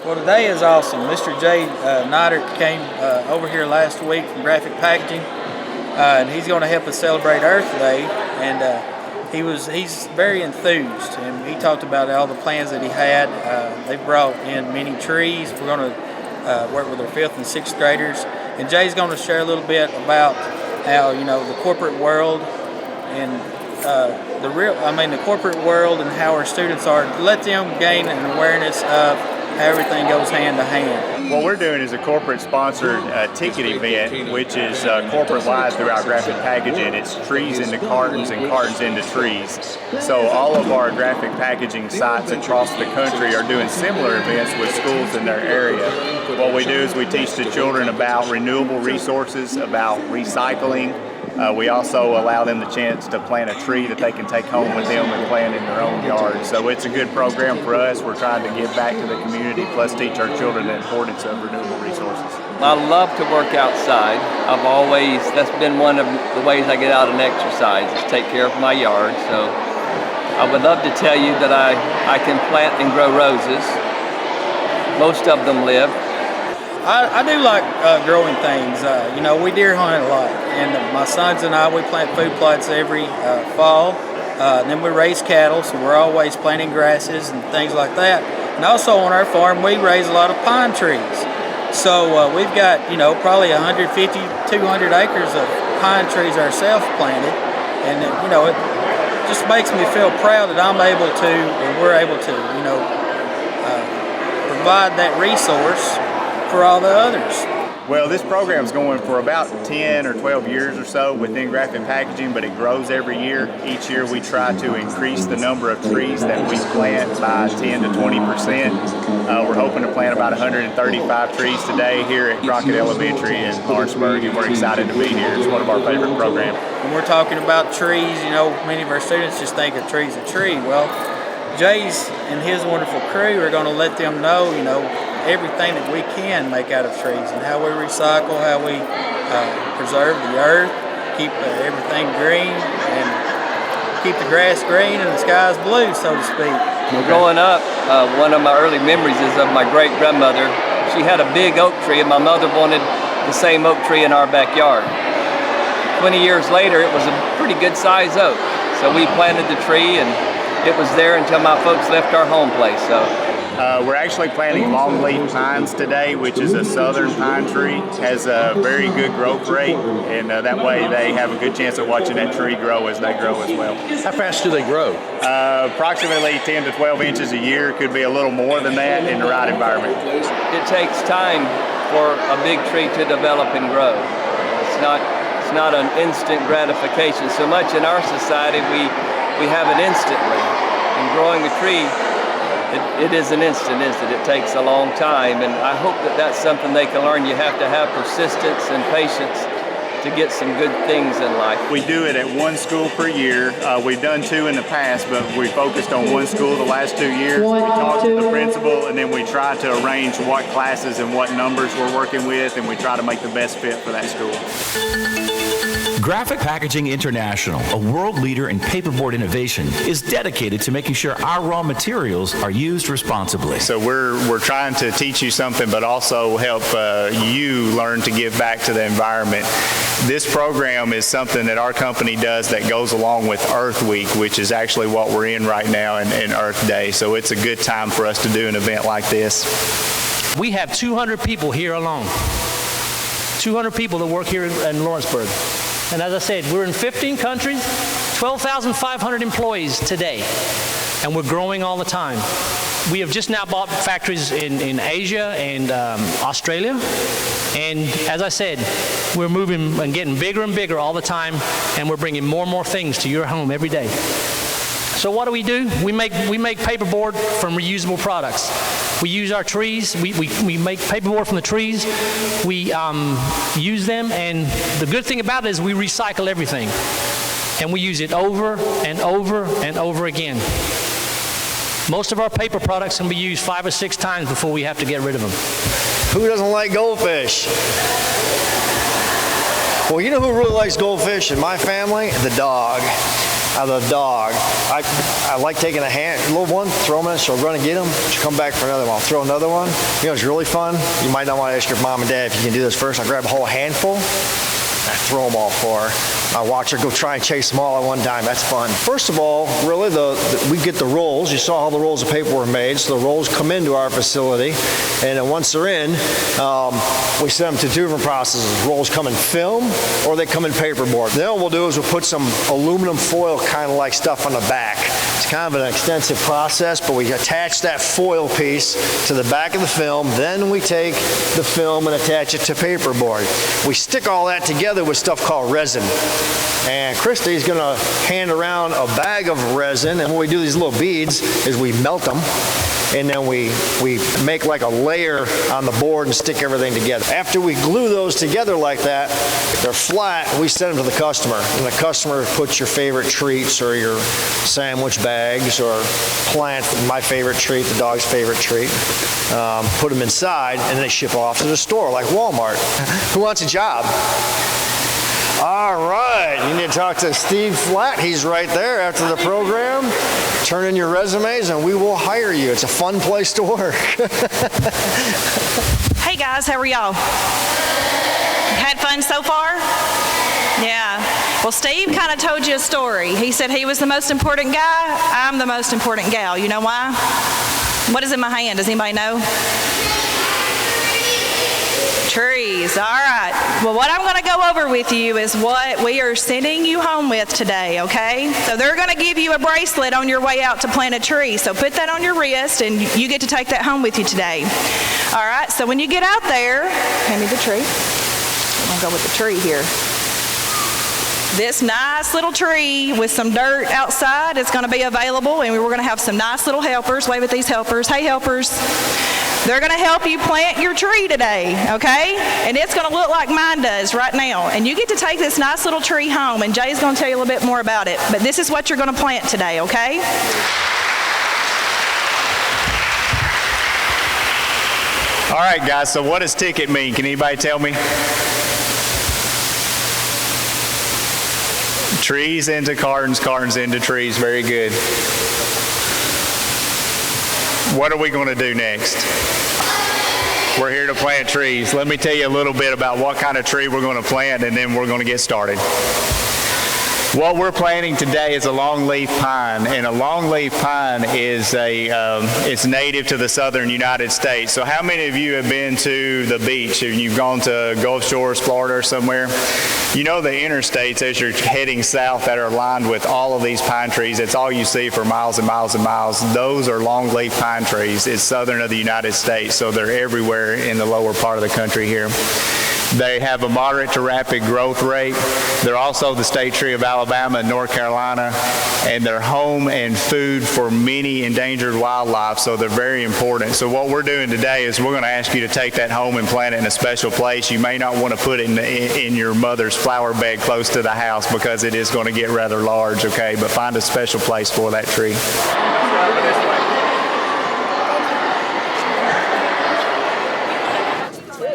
Well, today is awesome. Mr. Jay Neidert came over here last week from Graphic Packaging, and he's going to help us celebrate Earth Day. And he's very enthused, and he talked about all the plans that he had. They brought in many trees. We're going to work with our 5th and 6th graders, and Jay's going to share a little bit about how the corporate world and the corporate world and how our students are. Let them gain an awareness of how everything goes hand to hand. What we're doing is a corporate-sponsored ticket event, which is corporate-wide throughout Graphic Packaging. It's trees into cartons and cartons into trees. So all of our graphic packaging sites across the country are doing similar events with schools in their area. What we do is we teach the children about renewable resources, about recycling. We also allow them the chance to plant a tree that they can take home with them and plant in their own yard. So it's a good program for us. We're trying to give back to the community, plus teach our children the importance of renewable resources. I love to work outside. That's been one of the ways I get out and exercise, is take care of my yard. So I would love to tell you that I can plant and grow roses. Most of them live. I do like growing things. We deer hunt a lot, and my sons and I, we plant food plots every fall. And then we raise cattle, so we're always planting grasses and things like that. And also on our farm, we raise a lot of pine trees. So we've got, probably 150, 200 acres of pine trees ourselves planted. And, it just makes me feel proud that I'm able to, and we're able to, provide that resource for all the others. Well, this program's going for about 10 or 12 years or so within Graphic Packaging, but it grows every year. Each year we try to increase the number of trees that we plant by 10 to 20%. We're hoping to plant about 135 trees today here at Crockett Elementary in Lawrenceburg, and we're excited to be here. It's one of our favorite programs. When we're talking about trees, many of our students just think a tree's a tree. Well, Jay's and his wonderful crew are going to let them know, everything that we can make out of trees, and how we recycle, how we preserve the earth, keep everything green, and keep the grass green and the skies blue, so to speak. Well, growing up, one of my early memories is of my great-grandmother. She had a big oak tree, and my mother wanted the same oak tree in our backyard. 20 years later, it was a pretty good-sized oak, so we planted the tree, and it was there until my folks left our home place. So. We're actually planting longleaf pines today, which is a southern pine tree. Has a very good growth rate, and that way they have a good chance of watching that tree grow as they grow as well. How fast do they grow? Approximately 10 to 12 inches a year. Could be a little more than that in the right environment. It takes time for a big tree to develop and grow. It's not an instant gratification. So much in our society we have it instantly. And growing a tree, it is an instant, isn't it? It takes a long time, and I hope that that's something they can learn. You have to have persistence and patience to get some good things in life. We do it at one school per year. We've done 2 in the past, but we focused on one school the last 2 years. We talked to the principal, and then we try to arrange what classes and what numbers we're working with, and we try to make the best fit for that school. Graphic Packaging International, a world leader in paperboard innovation, is dedicated to making sure our raw materials are used responsibly. So we're trying to teach you something, but also help you learn to give back to the environment. This program is something that our company does that goes along with Earth Week, which is actually what we're in right now in Earth Day. So it's a good time for us to do an event like this. We have 200 people here alone. 200 people that work here in Lawrenceburg. And as I said, we're in 15 countries, 12,500 employees today, and we're growing all the time. We have just now bought factories in Asia and Australia, and as I said, we're moving and getting bigger and bigger all the time, and we're bringing more and more things to your home every day. So what do? We make paperboard from reusable products. We use our trees. We make paperboard from the trees. We use them, and the good thing about it is we recycle everything, and we use it over and over and over again. Most of our paper products can be used 5 or 6 times before we have to get rid of them. Who doesn't like goldfish? Well, you know who really likes goldfish in my family? The dog. out of the dog. I like taking a little one, throw them in, she'll run and get them, she'll come back for another one. I'll throw another one. You know, it's really fun. You might not want to ask your mom and dad if you can do this first. I grab a whole handful, I throw them all for her. I watch her go try and chase them all at one time. That's fun. First of all, really, we get the rolls. You saw how the rolls of paper were made. So the rolls come into our facility, and then once they're in, we send them to two different processes. Rolls come in film, or they come in paperboard. Then what we'll do is we'll put some aluminum foil kind of like stuff on the back. It's kind of an extensive process, but we attach that foil piece to the back of the film. Then we take the film and attach it to paperboard. We stick all that together with stuff called resin. And Christy's gonna hand around a bag of resin, and when we do these little beads is we melt them, and then we make like a layer on the board and stick everything together. After we glue those together like that, they're flat, we send them to the customer, and the customer puts your favorite treats or your sandwich bags or plant, my favorite treat, the dog's favorite treat, put them inside, and then they ship off to the store like Walmart. Who wants a job? All right, you need to talk to Steve Flatt. He's right there after the program. Turn in your resumes and we will hire you. It's a fun place to work. Hey guys, how are y'all? Had fun so far? Yeah. Well, Steve kind of told you a story. He said he was the most important guy. I'm the most important gal. You know why? What is in my hand? Does anybody know? Trees. All right. Well, what I'm going to go over with you is what we are sending you home with today, okay? So they're going to give you a bracelet on your way out to plant a tree. So put that on your wrist, and you get to take that home with you today. All right. So when you get out there, hand me the tree. I'm going to go with the tree here. This nice little tree with some dirt outside is going to be available, and we're going to have some nice little helpers. Wave at these helpers. Hey, helpers. They're going to help you plant your tree today, okay? And it's going to look like mine does right now. And you get to take this nice little tree home, and Jay's going to tell you a little bit more about it. But this is what you're going to plant today, okay? All right, guys, so what does ticket mean? Can anybody tell me? Trees into cartons, cartons into trees. Very good. What are we going to do next? We're here to plant trees. Let me tell you a little bit about what kind of tree we're going to plant, and then we're going to get started. What we're planting today is a longleaf pine, and a longleaf pine is it's native to the southern United States. So how many of you have been to the beach and you've gone to Gulf Shores, Florida or somewhere? You know the interstates as you're heading south that are lined with all of these pine trees. It's all you see for miles and miles and miles. Those are longleaf pine trees. It's southern of the United States, so they're everywhere in the lower part of the country here. They have a moderate to rapid growth rate. They're also the state tree of Alabama and North Carolina, and they're home and food for many endangered wildlife, so they're very important. So what we're doing today is we're going to ask you to take that home and plant it in a special place. You may not want to put it in your mother's flower bed close to the house because it is going to get rather large, okay? But find a special place for that tree.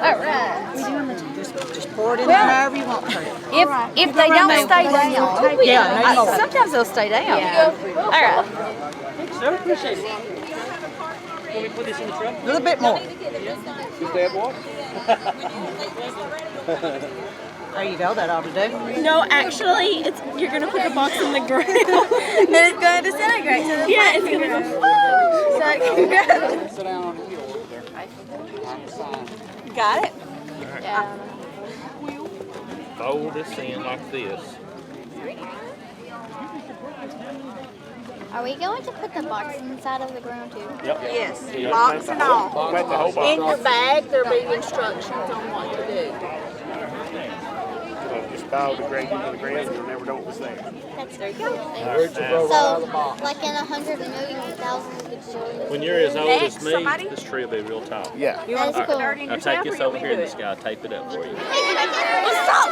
All right. Just pour it in there however you want to. If they don't stay down, sometimes they'll stay down. Yeah. All right. So appreciate it. Let me put this in the truck. A little bit more. Just add water. There you go. That ought to do. No, actually, you're gonna put the box on the ground. And it's going to disintegrate. So yeah, it's gonna go. So it can grow. Sit down on the hill over there. Got it. Yeah. Fold this in like this. Are we going to put the box inside of the ground too? Yep. Yes, Yeah, box and all. Plant the whole box. In your bag, there'll be instructions on what to do. Just biodegrade into the ground, you'll never know what was there. That's very cool. So, like in 100 million, thousands of billions. When you're as old as me, this tree will be real tall. Yeah. That's cool. Now take this over here and this guy tape it up for you. Stop!